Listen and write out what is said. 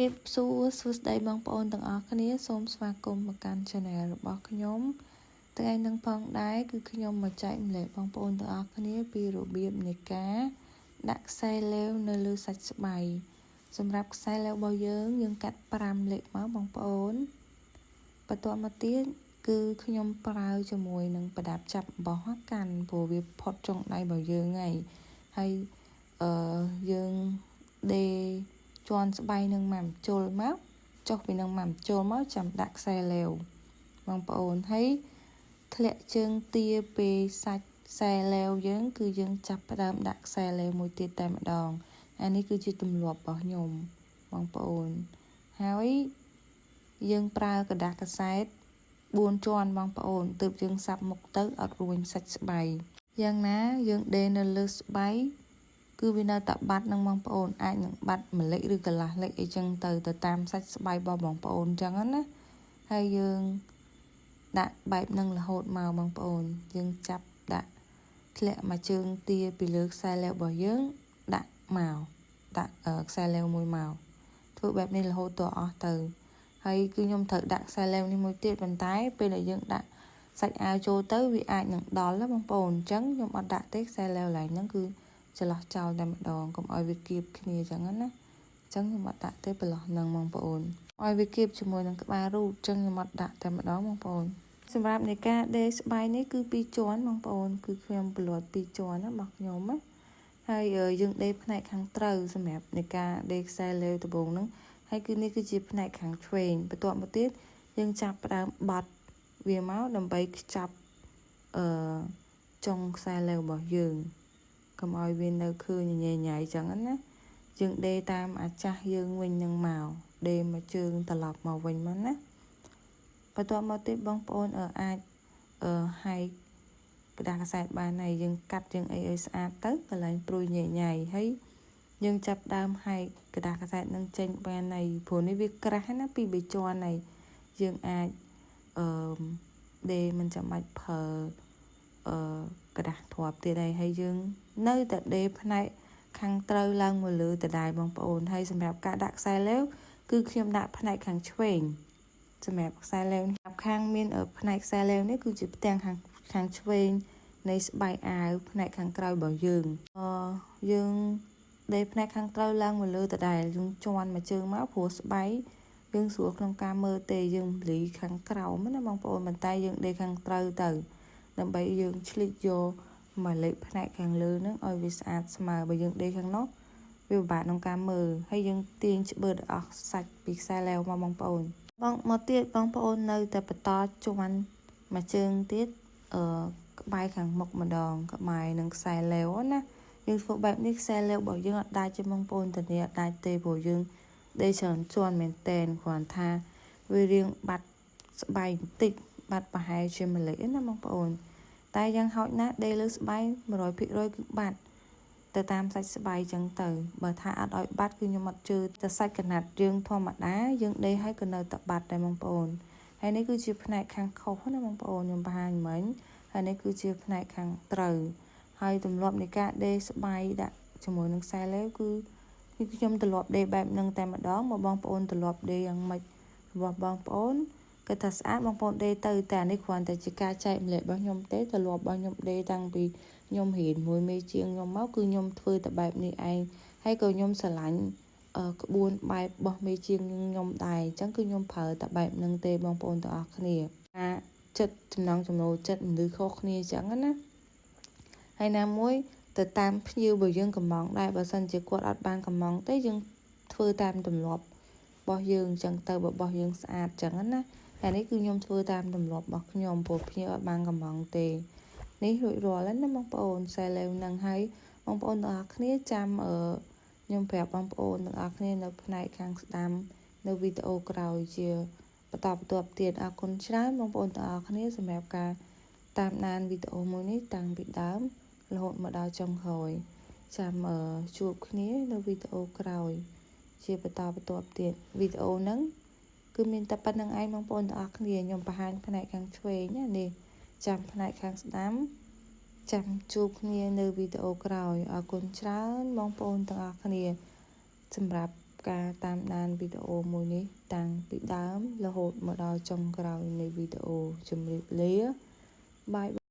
រៀបសួរសួស្តីបងប្អូនទាំងអស់គ្នាសូមស្វាគមន៍មកកាន់ Channel របស់ខ្ញុំថ្ងៃនឹងផងដែរគឺខ្ញុំមកចែកម្លែកបងប្អូនទាំងអស់គ្នាពីរបៀបនៃការដាក់ខ្សែលែវនៅលើសាច់ស្បៃសម្រាប់ខ្សែលែវរបស់យើងកាត់5លេខមកបងប្អូនបន្ទាប់មកទៀតគឺខ្ញុំប្រើជាមួយនឹងប្រដាប់ចាប់អំបោះកាន់ព្រោះវាផុតចុងដៃរបស់យើងហើយយើងដេរជាន់ស្បៃនឹងមកជុលមកចុះពីនឹងមកជុលមកចាំដាក់ខ្សែលែវបងប្អូនហើយធ្លាក់ជើងទាពេលសាច់ខ្សែលែវយើងគឺយើងចាប់ផ្ដើមដាក់ខ្សែលែវមួយទៀតតែម្ដងអានេះគឺជាទម្លាប់របស់ខ្ញុំបងប្អូនហើយយើងប្រើกระดาษកាសែត4ជាន់បងប្អូនទើបយើងសាប់មុខទៅអត់រួញសាច់ស្បៃយ៉ាងណាយើងដេរនៅលើស្បៃគឺវានៅតែបាត់នឹងបងប្អូនអាចនឹងបាត់1លេខឬកន្លះលេខអីចឹងទៅតាមសាច់ស្បៃរបស់បងប្អូនចឹងណាហើយយើងដាក់បែបនឹងរហូតមកបងប្អូនយើងចាប់ដាក់ធ្លាក់មកជើងទាពីលើខ្សែលែវរបស់យើងដាក់មកដាក់ខ្សែលែវមួយមកធ្វើបែបនេះរហូតដល់អស់ទៅហើយគឺខ្ញុំត្រូវដាក់ខ្សែលែវនេះមួយទៀតប៉ុន្តែពេលដែលយើងដាក់សាច់អាវចូលទៅវាអាចនឹងដល់ណាបងប្អូនអញ្ចឹងខ្ញុំអត់ដាក់ទេខ្សែលែវឡើងហ្នឹងគឺច្រឡោះចោលតែម្ដងកុំឲ្យវាគៀបគ្នាអញ្ចឹងណាអញ្ចឹងខ្ញុំអត់ដាក់ទេប្រឡោះនឹងបងប្អូនឲ្យវាគៀបជាមួយនឹងក្បាលរូតអញ្ចឹងខ្ញុំអត់ដាក់តែម្ដងបងប្អូនសម្រាប់នៃការដេរស្បែកនេះគឺ2ជាន់បងប្អូនគឺខ្ញុំប្រឡត់2ជាន់ណារបស់ខ្ញុំណាហើយយើងដេរផ្នែកខាងត្រូវសម្រាប់នៃការដេរខ្សែលែវដំបូងហ្នឹងហើយគឺនេះគឺជាផ្នែកខាងឆ្វេងបន្ទាប់មកទៀតយើងចាប់ផ្ដើមបត់វាមកដើម្បីខ្ចប់ចុងខ្សែលែវរបស់យើងកុំឲ្យវានៅឃើញញ៉ៃញ៉ៃចឹងណាយើងដេរតាមអាចាស់យើងវិញនឹងមកដេរមកជើងត្រឡប់មកវិញមកណាបន្ទាប់មកទៀតបងប្អូនអាចហែកกระดาษកាសែតបានហើយយើងកាត់យើងអីឲ្យស្អាតទៅកន្លែងព្រួយញ៉ៃញ៉ៃហើយយើងចាប់ដើមហែកกระดาษកាសែតនឹងចេញបានហើយព្រោះនេះវាក្រាស់ណាពី3ជាន់ហើយយើងអាចដេរមិនចាំបាច់ប្រើกระดาษធ្រាប់ទៀតហើយយើងនៅតែដេរផ្នែកខាងត្រូវឡើងមកលើដដែលបងប្អូនហើយសម្រាប់ការដាក់ខ្សែលែវគឺខ្ញុំដាក់ផ្នែកខាងឆ្វេងសម្រាប់ខ្សែលែវនេះខាងមានផ្នែកខ្សែលែវនេះគឺជាផ្ទាំងខាងឆ្វេងនៃស្បែកអាវផ្នែកខាងក្រោយរបស់យើងយើងដេរផ្នែកខាងត្រូវឡើងមកលើដដែលយើងជន់មកជើងមកព្រោះស្បែកយើងស្រួលក្នុងការមើលទេយើងលីខាងក្រោមណាបងប្អូនប៉ុន្តែយើងដេរខាងត្រូវទៅដើម្បីយើងឆ្លៀតយកមកលេខផ្នែកខាងលើនឹងឲ្យវាស្អាតស្មើបើយើងដេរខាងនោះវាពិបាកក្នុងការមើលហើយយើងទាញច្បឺតអស់សាច់ពីខ្សែលែវមកបងប្អូនមកទៀតបងប្អូននៅតែបន្តជន់មកជើងទៀតក្បែរខាងមុខម្ដងក្បែរនឹងខ្សែលែវណាយើងធ្វើបែបនេះខ្សែលែវរបស់យើងអត់ដាច់ទេបងប្អូនតានេះអត់ដាច់ទេព្រោះយើងដេរច្រើនជាន់មែនតែនគ្រាន់ថាវារៀងបាត់ស្បែកបន្តិចបាត់ប្រហែលជា1លេខណាបងប្អូនតែយ៉ាងហោចណាស់ដេរលើស្បែក 100% គឺបាត់ទៅតាមសាច់ស្បែកចឹងទៅបើថាអត់ឲ្យបាត់គឺខ្ញុំអត់ជឿតែសាច់កណាត់យើងធម្មតាយើងដេរឲ្យក៏នៅតែបាត់ដែរបងប្អូនហើយនេះគឺជាផ្នែកខាងខុសណាបងប្អូនខ្ញុំបង្ហាញមិញហើយនេះគឺជាផ្នែកខាងត្រូវហើយទម្លាប់នៃការដេរស្បែកដាក់ជាមួយនឹងខ្សែលែវគឺខ្ញុំទម្លាប់ដេរបែបហ្នឹងតែម្ដងមកបងប្អូនទម្លាប់ដេរយ៉ាងម៉េចរបស់បងប្អូនគាត់ថាស្អាតបងប្អូនដេរទៅតែនេះគ្រាន់តែជាការចែកម្លែករបស់ខ្ញុំទេទម្លាប់របស់ខ្ញុំដេរតាំងពីខ្ញុំរៀនមួយមេជាងខ្ញុំមកគឺខ្ញុំធ្វើតែបែបនេះឯងហើយក៏ខ្ញុំស្រឡាញ់ក្បួនបែបរបស់មេជាងខ្ញុំដែរអញ្ចឹងគឺខ្ញុំប្រើតែបែបហ្នឹងទេបងប្អូនទាំងអស់គ្នាការចិត្តចំណងចំណូលចិត្តមនុស្សខុសគ្នាអញ្ចឹងណាហើយណាមួយទៅតាមភ្ញៀវរបស់យើងកំងដែរបើសិនជាគាត់អត់បានកំងទេយើងធ្វើតាមទម្លាប់របស់យើងអញ្ចឹងទៅរបស់យើងស្អាតអញ្ចឹងណាហើយនេះគឺខ្ញុំធ្វើតាមទម្លាប់របស់ខ្ញុំព្រោះភ្ញៀវអត់បានកំងទេនេះរួចរាល់ហើយណាបងប្អូនខ្សែលែវនឹងហើយបងប្អូនទាំងអស់គ្នាចាំខ្ញុំប្រាប់បងប្អូនទាំងអស់គ្នានៅផ្នែកខាងស្ដាំនៅវីដេអូក្រោយជាបន្តទៀតអរគុណច្រើនបងប្អូនទាំងអស់គ្នាសម្រាប់ការតាមដានវីដេអូមួយនេះតាំងពីដើមរហូតមកដល់ចុងក្រោយចាំជួបគ្នានៅវីដេអូក្រោយជាបន្តទៀតវីដេអូហ្នឹងគឺមានតែប៉ុណ្្នឹងឯងបងប្អូនទាំងអស់គ្នាខ្ញុំបង្ហាញផ្នែកខាងឆ្វេងណានេះចាំផ្នែកខាងស្ដាំចាំជួបគ្នានៅវីដេអូក្រោយអរគុណច្រើនបងប្អូនទាំងអស់គ្នាសម្រាប់ ការតាមដានវីដេអូមួយនេះតាំងពីដើមរហូតមកដល់ចុងក្រោយនៃវីដេអូជម្រាបលាបាយ